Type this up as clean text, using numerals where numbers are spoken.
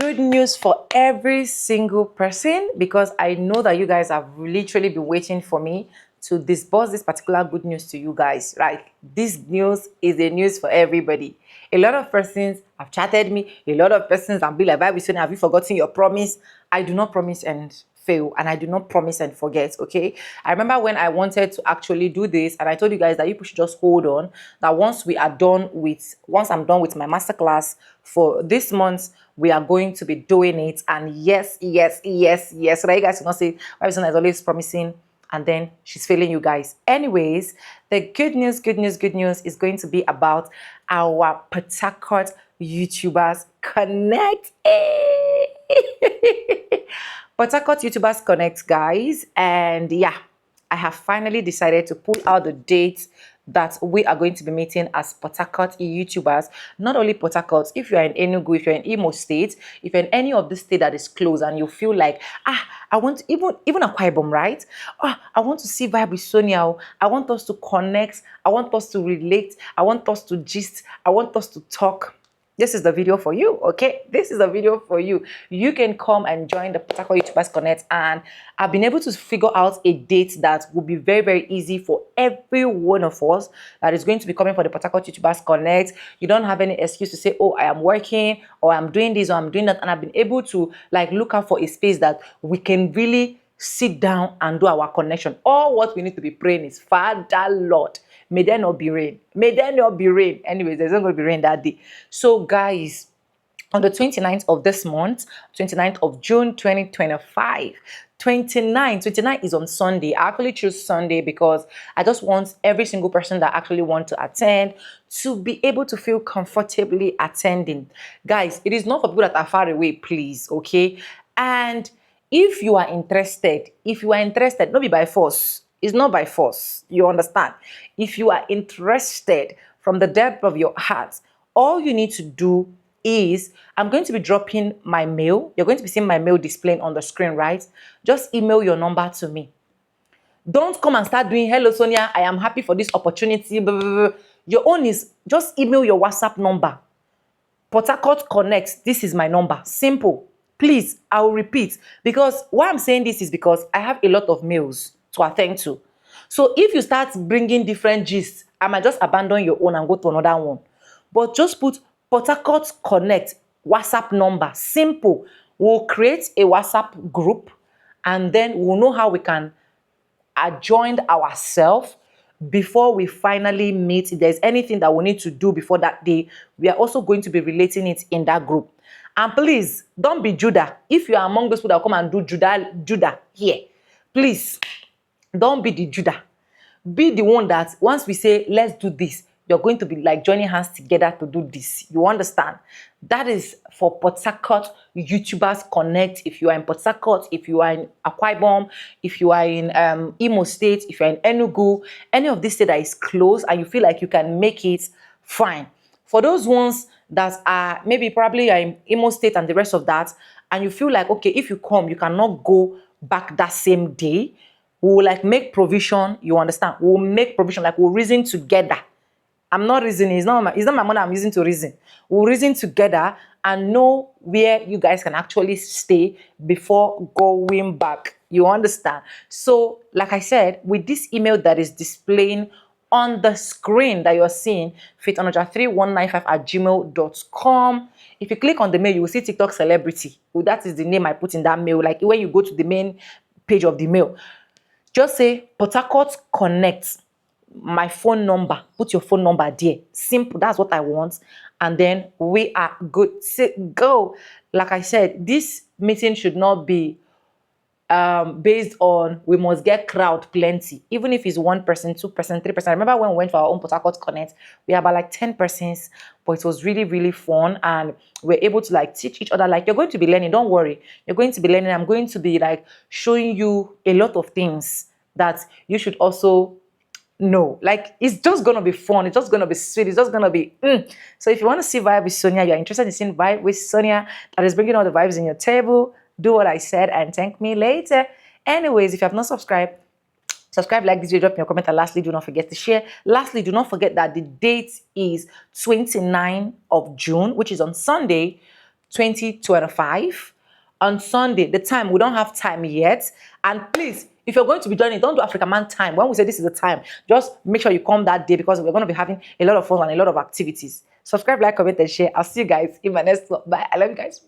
good news for every single person, because I know that you guys have literally been waiting for me to disburse this particular good news to you guys, right? This news is a news for everybody. A lot of persons have chatted me. A lot of persons have been like, "Bible saying, have you forgotten your promise?" I do not promise and fail, and I do not promise and forget. Okay, I remember when I wanted to actually do this, and I told you guys that you should just hold on, that once I'm done with my masterclass for this month, we are going to be doing it. And yes, so that you guys will not say why is always promising and then she's failing you guys. Anyways, the good news is going to be about our Port Harcourt YouTubers Connect. Port Harcourt YouTubers Connect, guys. And yeah, I have finally decided to pull out the dates that we are going to be meeting as Port Harcourt YouTubers. Not only Port Harcourt, if you're in Enugu, if you're in Imo State, if you're in any of the state that is close and you feel like, I want to, even Akwa Ibom, right? I want to see vibe with Sonia. I want us to connect. I want us to relate. I want us to gist. I want us to talk. This is the video for you, okay? This is the video for you. You can come and join the Port Harcourt YouTubers Connect, and I've been able to figure out a date that will be very, very easy for every one of us that is going to be coming for the Port Harcourt YouTubers Connect. You don't have any excuse to say, oh, I am working, or I'm doing this, or I'm doing that, and I've been able to like look out for a space that we can really sit down and do our connection. All what we need to be praying is, Father Lord, may there not be rain. May there not be rain. Anyways, there's not going to be rain that day. So guys, on the 29th of this month, 29th of June 2025, 29 is on Sunday. I actually choose Sunday because I just want every single person that actually want to attend to be able to feel comfortably attending. Guys, it is not for people that are far away, please, okay? And if you are interested, not be by force. It's not by force. You understand? If you are interested from the depth of your heart, all you need to do is, I'm going to be dropping my mail. You're going to be seeing my mail displaying on the screen, right? Just email your number to me. Don't come and start doing, hello, Sonia, I am happy for this opportunity. Blah, blah, blah. Your own is just email your WhatsApp number. Port Harcourt Connect, this is my number. Simple. Please, I will repeat, because why I'm saying this is because I have a lot of mails to attend to. So if you start bringing different gists, I might just abandon your own and go to another one. But just put Port Harcourt Connect WhatsApp number. Simple. We'll create a WhatsApp group, and then we'll know how we can adjoin ourselves before we finally meet. If there's anything that we need to do before that day, we are also going to be relating it in that group. And please, don't be Judah. If you are among those people that come and do Judah here, please, don't be the Judah. Be the one that once we say, let's do this, you're going to be like joining hands together to do this. You understand? That is for Port Harcourt YouTubers Connect. If you are in Port Harcourt, if you are in Akwa Ibom, if you are in Imo State, if you're in Enugu, any of this state that is close and you feel like you can make it, fine. For those ones that are probably are in Imo State and the rest of that, and you feel like, okay, if you come, you cannot go back that same day, we will like make provision. You understand? We'll make provision, like we'll reason together. I'm not reasoning. It's not my money I'm using to reason. We'll reason together and know where you guys can actually stay before going back. You understand? So, like I said, with this email that is displaying on the screen that you're seeing, faithonja3195@gmail.com. If you click on the mail, you will see TikTok celebrity. Well, that is the name I put in that mail. Like when you go to the main page of the mail, just say Port Harcourt Connect. My phone number, put your phone number there. Simple, that's what I want. And then we are good to go. Like I said, this meeting should not be based on we must get crowd plenty. Even if it's 1%, 2%, 3%. I remember when we went for our own Port Harcourt Connect, we had about like 10 persons, but it was really, really fun. And we're able to like teach each other. Like, you're going to be learning, don't worry. You're going to be learning. I'm going to be like showing you a lot of things that you should also no, like it's just gonna be fun. It's just gonna be sweet. It's just gonna be. So if you want to see vibe with Sonia, you're interested in seeing vibe with Sonia that is bringing all the vibes in your table, do what I said and thank me later. Anyways, if you have not subscribed, subscribe, like this video, drop me a comment, and lastly, do not forget to share. Lastly, do not forget that the date is 29th of June, which is on Sunday, 2025. On Sunday, the time, we don't have time yet. And please, if you're going to be joining, don't do African Man time. When we say this is the time, just make sure you come that day, because we're going to be having a lot of fun and a lot of activities. Subscribe, like, comment, and share. I'll see you guys in my next vlog. Bye. I love you guys.